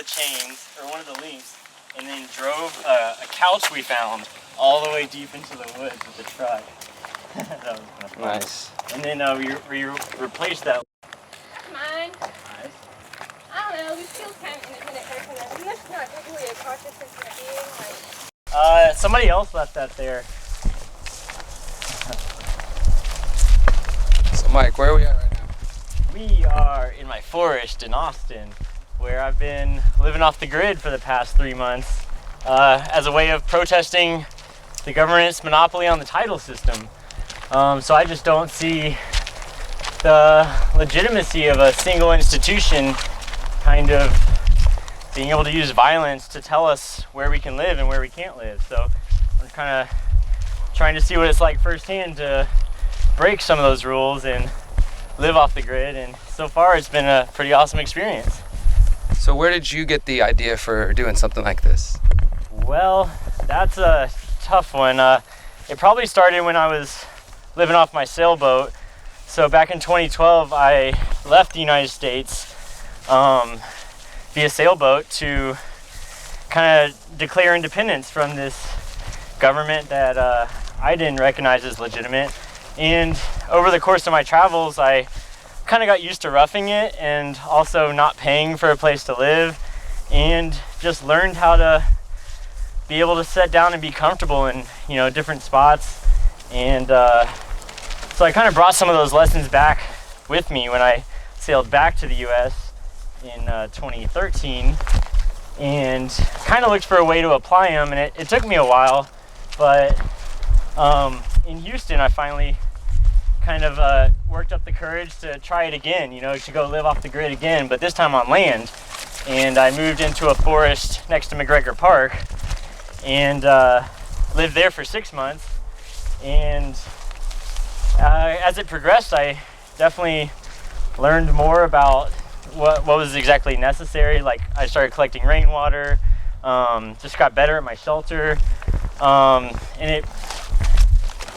the chains, or one of the links, and then drove a couch we found all the way deep into the woods with the truck. That was kind of fun. Nice. And then we replaced that. Mine. Nice. I don't know, we feel kind of independent person. And that's not really a cautious sense of being. Like, somebody else left that there. So Mike, where are we at right now? We are in my forest in Austin, where I've been living off the grid for the past 3 months as a way of protesting the government's monopoly on the tidal system. So I just don't see the legitimacy of a single institution kind of being able to use violence to tell us where we can live and where we can't live. So I'm kind of trying to see what it's like firsthand to break some of those rules and live off the grid, and so far it's been a pretty awesome experience. So where did you get the idea for doing something like this? Well, that's a tough one. It probably started when I was living off my sailboat. So back in 2012, I left the United States via sailboat to kind of declare independence from this government that I didn't recognize as legitimate. And over the course of my travels, I kind of got used to roughing it and also not paying for a place to live, and just learned how to be able to sit down and be comfortable in, you know, different spots. And so I kind of brought some of those lessons back with me when I sailed back to the US in 2013, and kind of looked for a way to apply them, and it took me a while, but in Houston I finally kind of worked up the courage to try it again, you know, to go live off the grid again, but this time on land. And I moved into a forest next to McGregor Park and lived there for 6 months. And as it progressed, I definitely learned more about what was exactly necessary. Like, I started collecting rainwater, just got better at my shelter, and it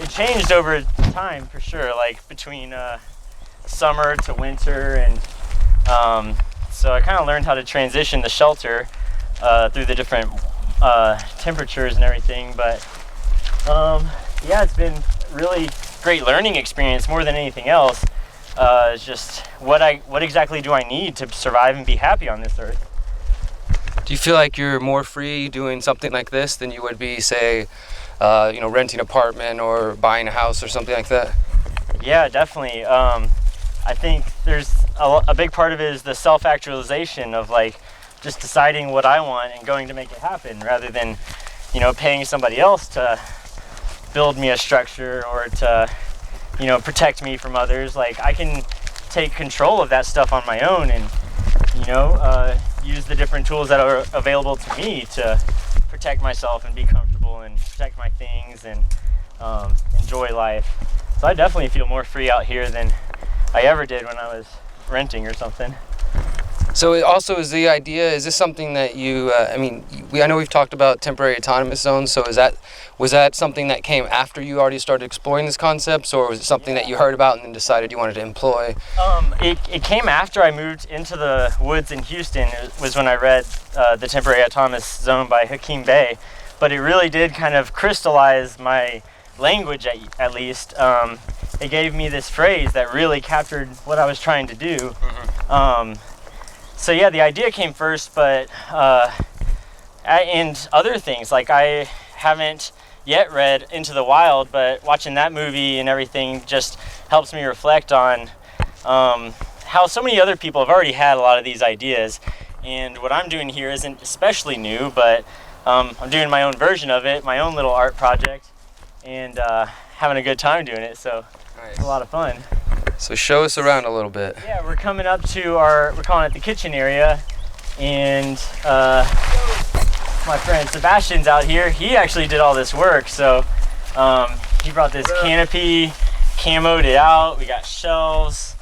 changed over time for sure, like between summer to winter, and so I kind of learned how to transition the shelter through the different temperatures and everything. But yeah, it's been really great learning experience more than anything else. It's just what exactly do I need to survive and be happy on this earth? Do you feel like you're more free doing something like this than you would be, say, you know, renting an apartment or buying a house or something like that? Yeah, definitely. I think there's a big part of it is the self-actualization of, like, just deciding what I want and going to make it happen, rather than, you know, paying somebody else to build me a structure or to, you know, protect me from others. Like, I can take control of that stuff on my own and, you know, use the different tools that are available to me to protect myself and be comfortable and protect my things and enjoy life. So I definitely feel more free out here than I ever did when I was renting or something. So it also is the idea, is this something that you, I mean, I know we've talked about temporary autonomous zones, so was that something that came after you already started exploring these concepts, or was it something that you heard about and then decided you wanted to employ? It came after I moved into the woods in Houston. It was when I read The Temporary Autonomous Zone by Hakeem Bey, but it really did kind of crystallize my language at least. It gave me this phrase that really captured what I was trying to do. Mm-hmm. So yeah, the idea came first, but and other things, like I haven't yet read Into the Wild, but watching that movie and everything just helps me reflect on how so many other people have already had a lot of these ideas, and what I'm doing here isn't especially new, but I'm doing my own version of it, my own little art project, and having a good time doing it, so it's a lot of fun. So show us around a little bit. Yeah, we're coming up to we're calling it the kitchen area, and my friend Sebastian's out here. He actually did all this work, so he brought this canopy, camoed it out. We got shelves,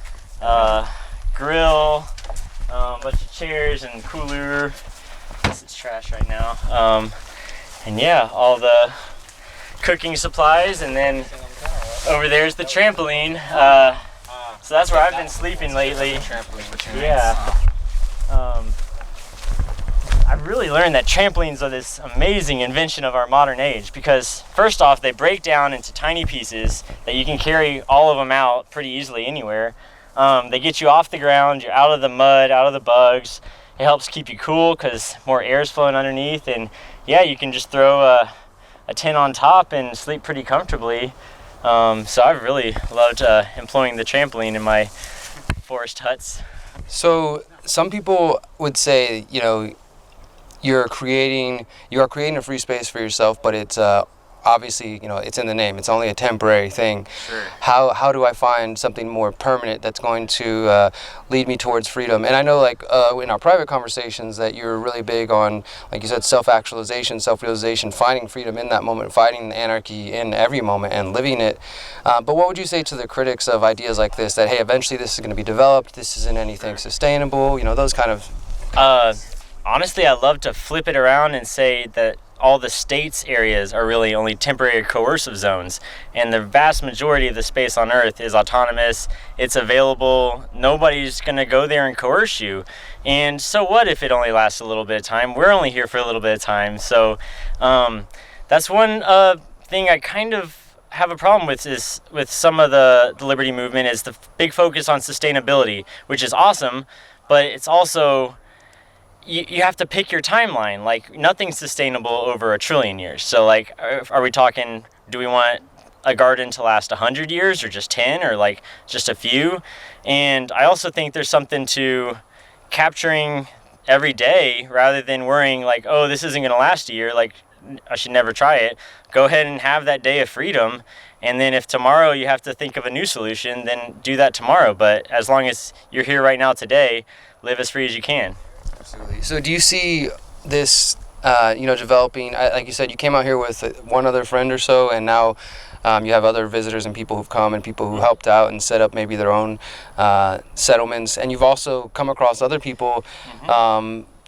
grill, a bunch of chairs and cooler. This is trash right now. And yeah, all the cooking supplies, and then over there's the trampoline. So that's where I've been sleeping lately. Yeah. I've really learned that trampolines are this amazing invention of our modern age because first off, they break down into tiny pieces that you can carry all of them out pretty easily anywhere. They get you off the ground, you're out of the mud, out of the bugs. It helps keep you cool because more air is flowing underneath, and yeah, you can just throw a tent on top and sleep pretty comfortably. So I've really loved employing the trampoline in my forest huts. So some people would say, you are creating a free space for yourself, but it's obviously, it's in the name. It's only a temporary thing. Sure. How do I find something more permanent that's going to lead me towards freedom? And I know, in our private conversations, that you're really big on, like you said, self-actualization, self-realization, finding freedom in that moment, fighting the anarchy in every moment, and living it. But what would you say to the critics of ideas like this? That hey, eventually this is going to be developed. This isn't anything sustainable. Those kind of. Honestly, I'd love to flip it around and say that all the state's areas are really only temporary coercive zones, and the vast majority of the space on Earth is autonomous. It's available. Nobody's going to go there and coerce you. And so what if it only lasts a little bit of time? We're only here for a little bit of time. So that's one thing I kind of have a problem with is with some of the liberty movement is the big focus on sustainability, which is awesome, but it's also you have to pick your timeline. Like, nothing's sustainable over 1 trillion years. So, like, are we talking, do we want a garden to last 100 years or just 10 or, like, just a few? And I also think there's something to capturing every day rather than worrying, like, oh, this isn't going to last a year. Like, I should never try it. Go ahead and have that day of freedom. And then if tomorrow you have to think of a new solution, then do that tomorrow. But as long as you're here right now today, live as free as you can. Absolutely. So do you see this, developing, like you said, you came out here with one other friend or so, and now you have other visitors and people who've come and people who helped out and set up maybe their own settlements. And you've also come across other people,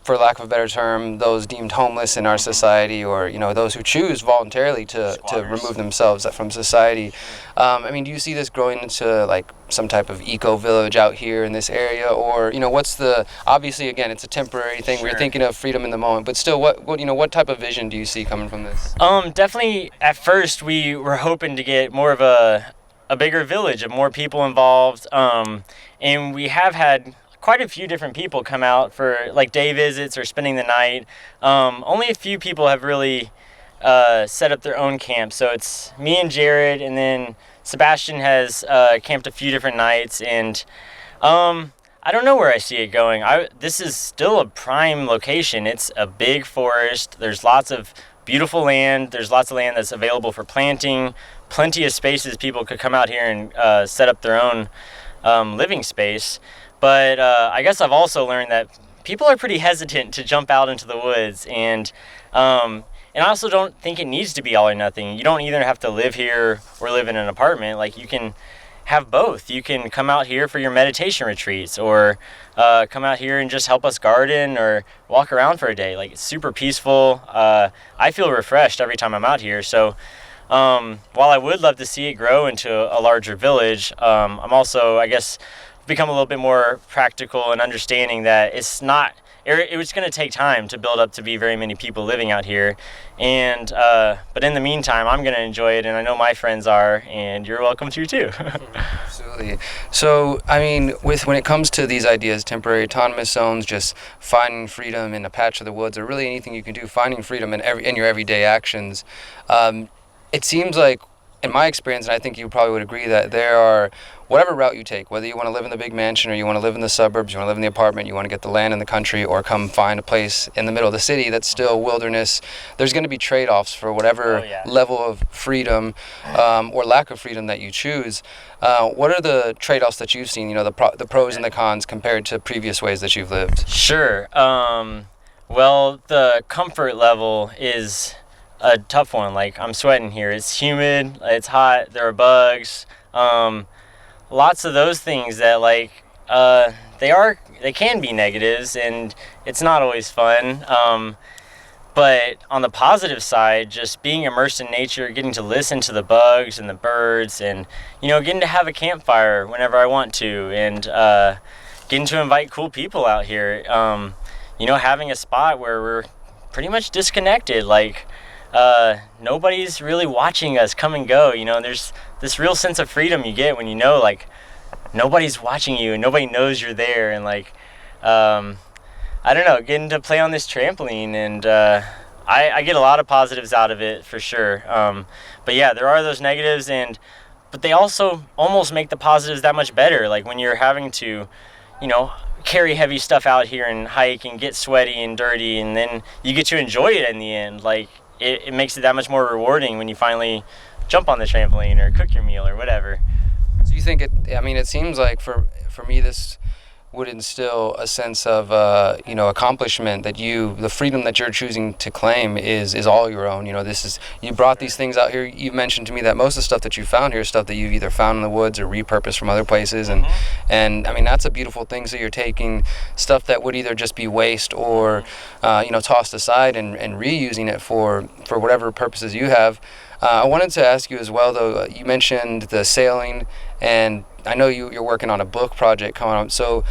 for lack of a better term, those deemed homeless in our society, or those who choose voluntarily to remove themselves from society. Do you see this growing into like some type of eco village out here in this area, or what's the, obviously again it's a temporary thing. Sure. We're thinking of freedom in the moment, but still, what type of vision do you see coming from this? Definitely at first we were hoping to get more of a bigger village, of more people involved, and we have had quite a few different people come out for like day visits or spending the night. Only a few people have really set up their own camp. So it's me and Jared, and then Sebastian has camped a few different nights. And I don't know where I see it going. This is still a prime location. It's a big forest. There's lots of beautiful land. There's lots of land that's available for planting. Plenty of spaces people could come out here and set up their own living space. But I guess I've also learned that people are pretty hesitant to jump out into the woods, and I also don't think it needs to be all or nothing. You don't either have to live here or live in an apartment. Like, you can have both. You can come out here for your meditation retreats, or come out here and just help us garden or walk around for a day. Like, it's super peaceful. I feel refreshed every time I'm out here. So while I would love to see it grow into a larger village, I'm also, I guess, become a little bit more practical and understanding that it's going to take time to build up to be very many people living out here. And but in the meantime, I'm going to enjoy it, and I know my friends are, and you're welcome to too. Absolutely. So when it comes to these ideas, temporary autonomous zones, just finding freedom in a patch of the woods, or really anything you can do, finding freedom in your everyday actions, it seems like, in my experience, and I think you probably would agree, that there are, whatever route you take, whether you want to live in the big mansion or you want to live in the suburbs, you want to live in the apartment, you want to get the land in the country, or come find a place in the middle of the city that's still wilderness, there's going to be trade-offs for whatever level of freedom or lack of freedom that you choose. What are the trade-offs that you've seen, the pros and the cons compared to previous ways that you've lived? Sure. Well, the comfort level is a tough one. Like, I'm sweating here. It's humid, it's hot, there are bugs, lots of those things that, like, they can be negatives, and it's not always fun. But on the positive side, just being immersed in nature, getting to listen to the bugs and the birds, and getting to have a campfire whenever I want to, and getting to invite cool people out here. you know, having a spot where we're pretty much disconnected. Like, nobody's really watching us come and go. You know, there's this real sense of freedom you get when you know, like, nobody's watching you and nobody knows you're there. And, like, I don't know, getting to play on this trampoline, and I get a lot of positives out of it for sure. But yeah, there are those negatives, but they also almost make the positives that much better. Like when you're having to, you know, carry heavy stuff out here and hike and get sweaty and dirty, and then you get to enjoy it in the end. Like it makes it that much more rewarding when you finally jump on the trampoline or cook your meal or whatever. So you think it seems like for me this would instill a sense of accomplishment, that the freedom that you're choosing to claim is all your own. You know, you brought these things out here. You mentioned to me that most of the stuff that you found here is stuff that you've either found in the woods or repurposed from other places, and I mean that's a beautiful thing. So you're taking stuff that would either just be waste or tossed aside and reusing it for whatever purposes you have. I wanted to ask you as well, though, you mentioned the sailing, and I know you're working on a book project coming up. So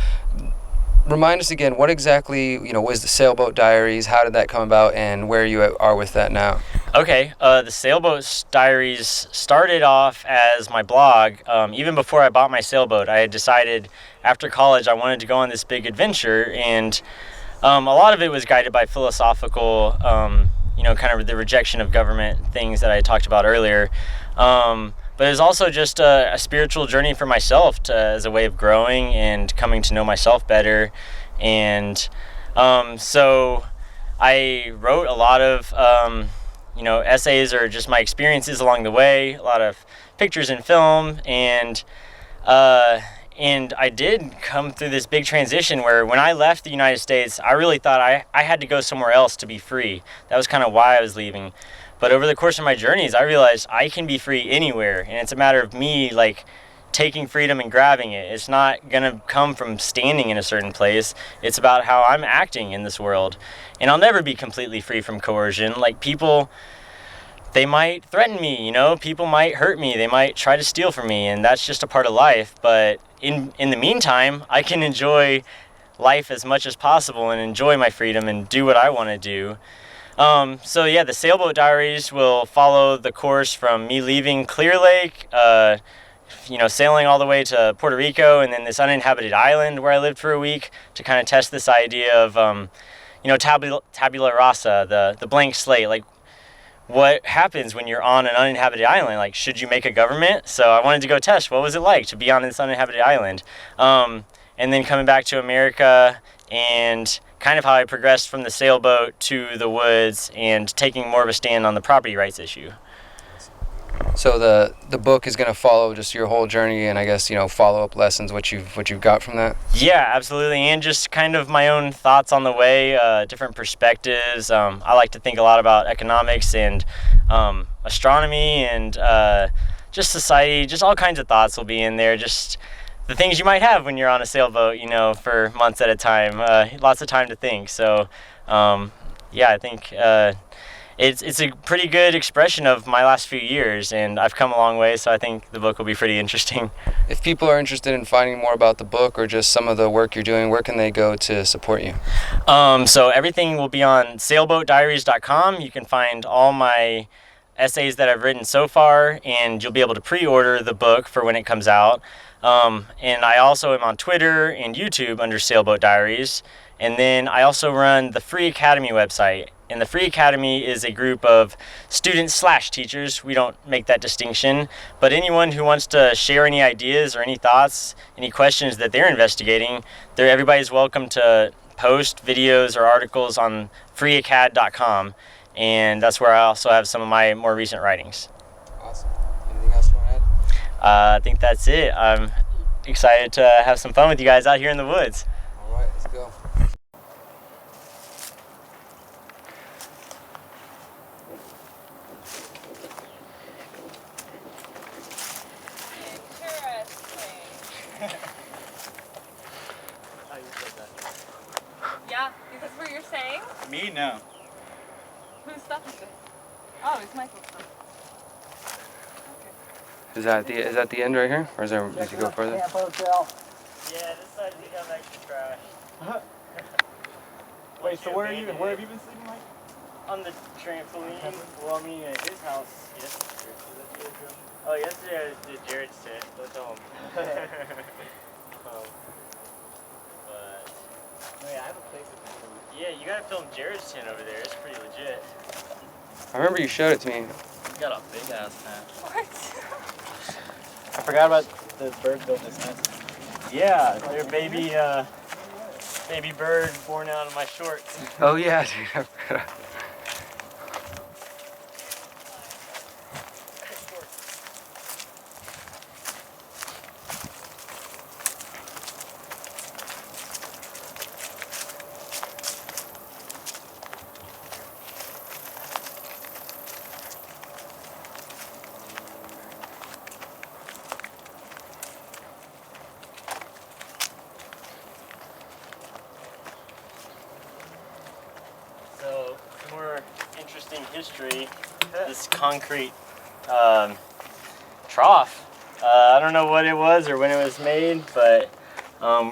remind us again, what exactly, was the Sailboat Diaries? How did that come about, and where you are with that now? Okay, the Sailboat Diaries started off as my blog. Even before I bought my sailboat, I had decided after college I wanted to go on this big adventure, and a lot of it was guided by philosophical kind of the rejection of government things that I talked about earlier. But it was also just a spiritual journey for myself as a way of growing and coming to know myself better. And so I wrote a lot of, essays or just my experiences along the way, a lot of pictures and film, and I did come through this big transition where when I left the United States, I really thought I had to go somewhere else to be free. That was kind of why I was leaving. But over the course of my journeys, I realized I can be free anywhere. And it's a matter of me, like, taking freedom and grabbing it. It's not going to come from standing in a certain place. It's about how I'm acting in this world. And I'll never be completely free from coercion. Like, people, they might threaten me, people might hurt me, they might try to steal from me, and that's just a part of life. But in the meantime, I can enjoy life as much as possible and enjoy my freedom and do what I want to do. So yeah, the Sailboat Diaries will follow the course from me leaving Clear Lake, sailing all the way to Puerto Rico, and then this uninhabited island where I lived for a week to kind of test this idea of, tabula rasa, the blank slate. Like, what happens when you're on an uninhabited island? Like, should you make a government? So I wanted to go test what was it like to be on this uninhabited island. And then coming back to America, and kind of how I progressed from the sailboat to the woods and taking more of a stand on the property rights issue. So the book is going to follow just your whole journey, and I guess follow up lessons, what you've got from that. Yeah, absolutely, and just kind of my own thoughts on the way, different perspectives. I like to think a lot about economics and astronomy and just society. Just all kinds of thoughts will be in there. Just the things you might have when you're on a sailboat, for months at a time. Lots of time to think. So, I think it's a pretty good expression of my last few years, and I've come a long way, so I think the book will be pretty interesting. If people are interested in finding more about the book or just some of the work you're doing, where can they go to support you? So everything will be on sailboatdiaries.com. You can find all my essays that I've written so far, and you'll be able to pre-order the book for when it comes out. And I also am on Twitter and YouTube under Sailboat Diaries. And then I also run the Free Academy website. And the Free Academy is a group of students/teachers. We don't make that distinction. But anyone who wants to share any ideas or any thoughts, any questions that they're investigating, everybody's welcome to post videos or articles on freeacad.com. And that's where I also have some of my more recent writings. Awesome. Anything else you want to add? I think that's it. I'm excited to have some fun with you guys out here in the woods. All right, let's go. Yeah, is this what you're saying? Me? No. Whose stuff is this? Oh, it's Michael's stuff. Is that the end right here, or does it go further? Yeah, this side we have extra trash. Wait, so where have you been sleeping, Mike? On the trampoline. Well, I mean, at his house yesterday. Oh, yesterday I did Jared's tent. Don't tell him. But No, yeah, I have a place with him. yeah, you gotta film Jared's tent over there. It's pretty legit. I remember you showed it to me. You got a big ass tent. What? I forgot about the bird built this nest. Yeah, their baby bird born out of my shorts. Oh yeah, dude. So, more interesting history. This concrete trough. I don't know what it was or when it was made, but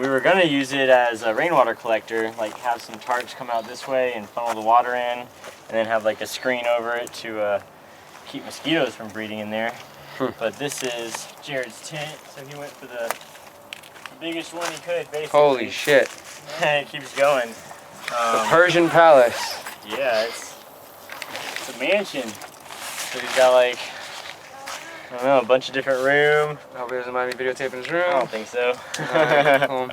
we were gonna use it as a rainwater collector, like have some tarps come out this way and funnel the water in, and then have like a screen over it to keep mosquitoes from breeding in there. But this is Jared's tent, so he went for the biggest one he could, basically. Holy shit. It keeps going. The Persian Palace. Yeah, it's a mansion. So he's got like, I don't know, a bunch of different room. I hope he doesn't mind me videotaping his room. I don't think so. Alright, cool.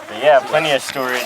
But yeah, plenty of storage.